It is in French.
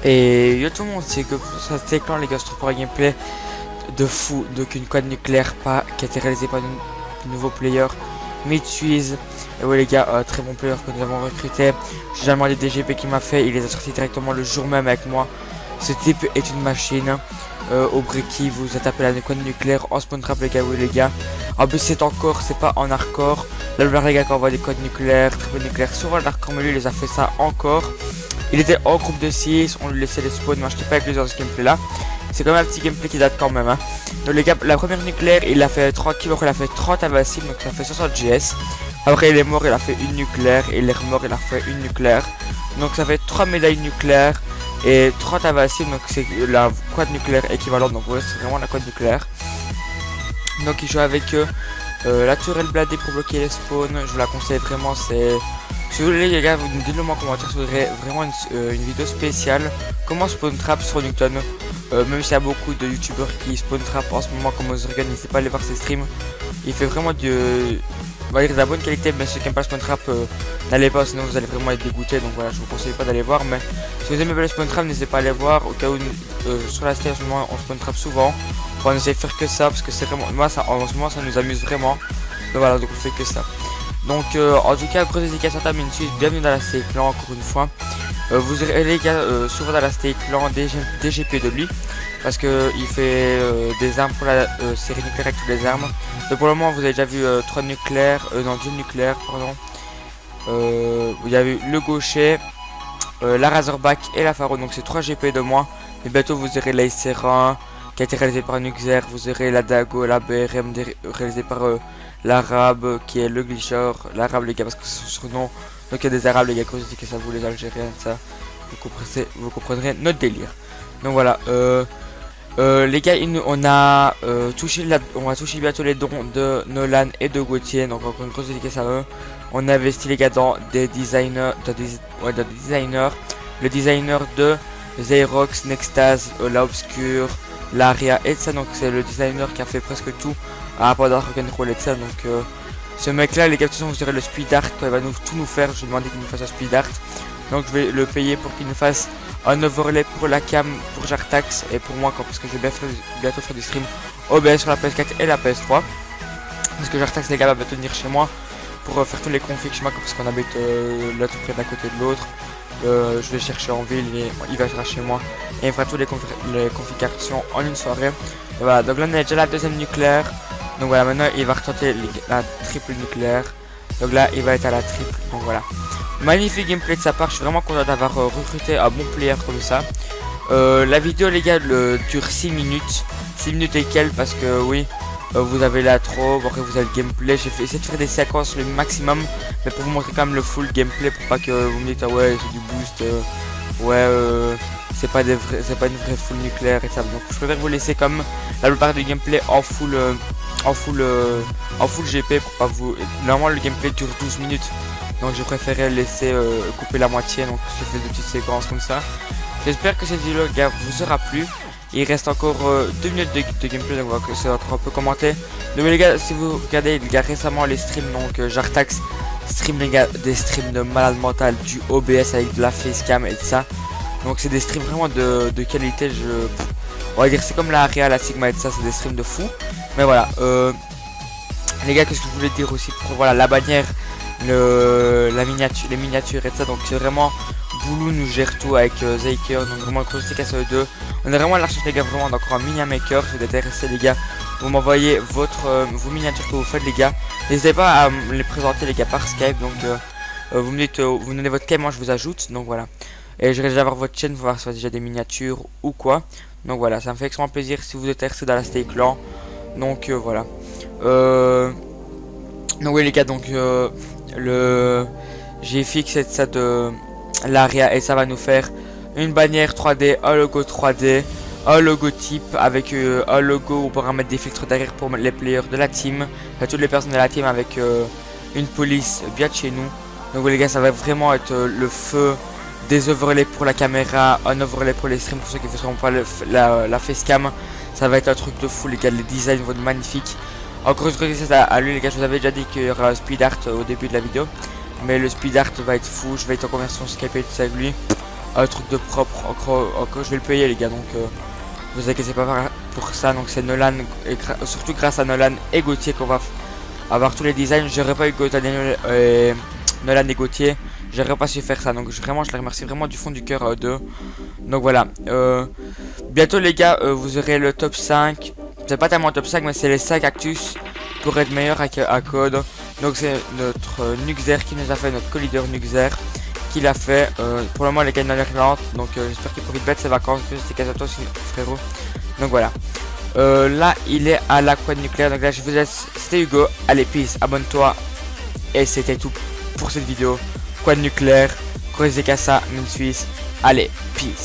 Et yo tout le monde, c'est que ça c'était quand les gars se trouve pour un gameplay de fou, donc une quad nucléaire pas qui a été réalisé par un nouveau player, Mitsuiz. Et ouais les gars, très bon player que nous avons recruté. J'ai demandé des DGP qui m'a fait, il les a sortis directement le jour même avec moi. Ce type est une machine. Au Breaky, vous a tapé la quad nucléaire en spawn trap les gars, oui les gars. En plus c'est encore, c'est pas en hardcore. Là les gars quand on voit des codes nucléaires, triple nucléaires sur le hardcore, mais lui il les a fait ça encore. Il était en groupe de 6, on lui laissait les spawns, moi j'étais pas avec lui dans ce gameplay là. C'est quand même un petit gameplay qui date quand même hein. Donc les gars, la première nucléaire il a fait 3 kills, il a fait 30 invincibles, donc ça fait 60 GS. Après il est mort, il a fait une nucléaire, et il est remort, il a fait une nucléaire. Donc ça fait 3 médailles nucléaires et 30 invincibles, donc c'est la quad nucléaire équivalente, donc ouais c'est vraiment la quad nucléaire. Donc il joue avec la tourelle bladée pour bloquer les spawns, je vous la conseille vraiment, c'est... Si vous voulez les gars, vous dites-le moi en commentaire si vous voudrez vraiment une vidéo spéciale comment spawn trap sur Newton. Même s'il y a beaucoup de youtubeurs qui spawn trap en ce moment comme Ozregan, n'hésitez pas à aller voir ses streams. Il fait vraiment de la bonne qualité, mais ceux qui n'aiment pas le spawn trap, n'allez pas sinon vous allez vraiment être dégoûté. Donc voilà, je vous conseille pas d'aller voir, mais si vous aimez le spawn trap, n'hésitez pas à aller voir. Au cas où sur la stage en ce moment on spawn trap souvent. On essaie de faire que ça parce que c'est vraiment, moi ça, en ce moment ça nous amuse vraiment. Donc voilà, donc on fait que ça. Donc en tout cas, gros dédicace à Minsus, bienvenue dans la série clan encore une fois. Vous aurez les gars souvent dans la série clan DGP de lui. Parce que il fait des armes pour la série nucléaire avec toutes les armes. Donc pour le moment vous avez déjà vu 3 nucléaires, non 2 nucléaires pardon. Vous avez le gaucher, la Razorback et la Pharo, donc c'est 3 GP de moins. Et bientôt vous aurez l'Acer1 qui a été réalisé par Nuxer, vous aurez la Dago, la BRM réalisée par l'arabe qui est le glitcher, l'arabe les gars parce que c'est son surnom. Donc il y a des arabes les gars, que ça vous les algériens, ça vous comprendrez notre délire. Donc voilà, les gars, on a touché bientôt les dons de Nolan et de Gauthier, donc encore une grosse dédicace à eux. On a investi les gars dans des designers, le designer de Xerox, Nextase, La Obscure, l'Aria et ça, donc c'est le designer qui a fait presque tout à rapport à Rock'n'Roll et ça, donc ce mec là les gars, de toute façon vous direz le speed art quand il va tout nous faire, je vais demander qu'il nous fasse un speed art, donc je vais le payer pour qu'il nous fasse un overlay pour la cam, pour Jartax et pour moi quand, parce que je vais bientôt faire du stream OBS sur la PS4 et la PS3, parce que Jartax les gars va bientôt venir chez moi pour faire tous les configs chez moi parce qu'on habite là tout près d'un côté de l'autre. Je vais chercher en ville et il va être chez moi et il fera toutes les configurations en une soirée. Et voilà, donc là on est déjà la deuxième nucléaire. Donc voilà, maintenant il va retenter la triple nucléaire. Donc là il va être à la triple. Donc voilà, magnifique gameplay de sa part. Je suis vraiment content d'avoir recruté un bon player comme ça. La vidéo les gars dure 6 minutes. 6 minutes et quelques parce que oui, vous avez l'intro, après vous avez le gameplay. J'ai essayé de faire des séquences le maximum, mais pour vous montrer quand même le full gameplay, pour pas que vous me dites ah ouais c'est du boost, c'est pas une vraie full nucléaire et ça. Donc je préfère vous laisser comme la plupart du gameplay en full GP pour pas vous. Normalement le gameplay dure 12 minutes, donc je préférais laisser couper la moitié. Donc je fais des petites séquences comme ça. J'espère que cette vidéo gars vous aura plu. Il reste encore 2 minutes de gameplay, donc on va que ça va être un peu commenté. Donc les gars, si vous regardez les gars récemment les streams, donc Jartax stream les gars, des streams de malade mental, du OBS avec de la facecam et de ça. Donc c'est des streams vraiment de qualité, on va dire c'est comme la Aria, la Sigma et de ça, c'est des streams de fou. Mais voilà, les gars, qu'est-ce que je voulais dire aussi pour voilà la bannière, les miniatures et ça, donc c'est vraiment Boulou nous gère tout avec Zeiker, donc vraiment grosse dédicace à eux deux. On est vraiment à la recherche les gars, vraiment encore un mini maker. Si vous êtes intéressés les gars, vous m'envoyez vos miniatures que vous faites les gars. N'hésitez pas à me les présenter les gars par Skype, donc vous me dites, vous donnez votre cam, moi je vous ajoute, donc voilà. Et je vais déjà voir votre chaîne, voir si vous avez déjà des miniatures ou quoi. Donc voilà, ça me fait extrêmement plaisir si vous êtes intéressés dans la Stay Clan. Donc voilà. Donc oui les gars, donc j'ai fixé ça de l'Aria et ça va nous faire une bannière 3D, un logo 3D, un logo type avec un logo où on pourra mettre des filtres derrière pour les players de la team, toutes les personnes de la team avec une police bien de chez nous. Donc les gars, ça va vraiment être le feu, des overlays pour la caméra, un overlay pour les streams pour ceux qui ne feront pas la facecam. Ça va être un truc de fou les gars, les designs vont être magnifiques. Encore une fois, c'est à lui les gars, je vous avais déjà dit qu'il y aura un speed art au début de la vidéo. Mais le speed art va être fou, je vais être en conversion Skype et tout ça avec lui. un truc de propre. Encore je vais le payer les gars, donc vous inquiétez pas pour ça. Donc c'est Nolan, et surtout grâce à Nolan et Gauthier qu'on va avoir tous les designs. J'aurais pas eu Nolan et Gauthier, j'aurais pas su faire ça. Donc vraiment je les remercie vraiment du fond du cœur d'eux. Donc voilà, bientôt les gars, vous aurez le top 5. C'est pas tellement top 5, mais c'est les 5 actus pour être meilleur à code. Donc c'est notre Nuxer qui nous a fait, notre co-leader Nuxer qui l'a fait. Pour le moment les gars dans l'Irlande, donc j'espère qu'il profite bien de ses vacances. C'est Casato aussi frérot. Donc voilà, là il est à la quad nucléaire. Donc là je vous laisse, c'était Hugo, allez peace, abonne-toi. Et c'était tout pour cette vidéo. Quad nucléaire, Croisé Casa, Mine Suisse, allez peace.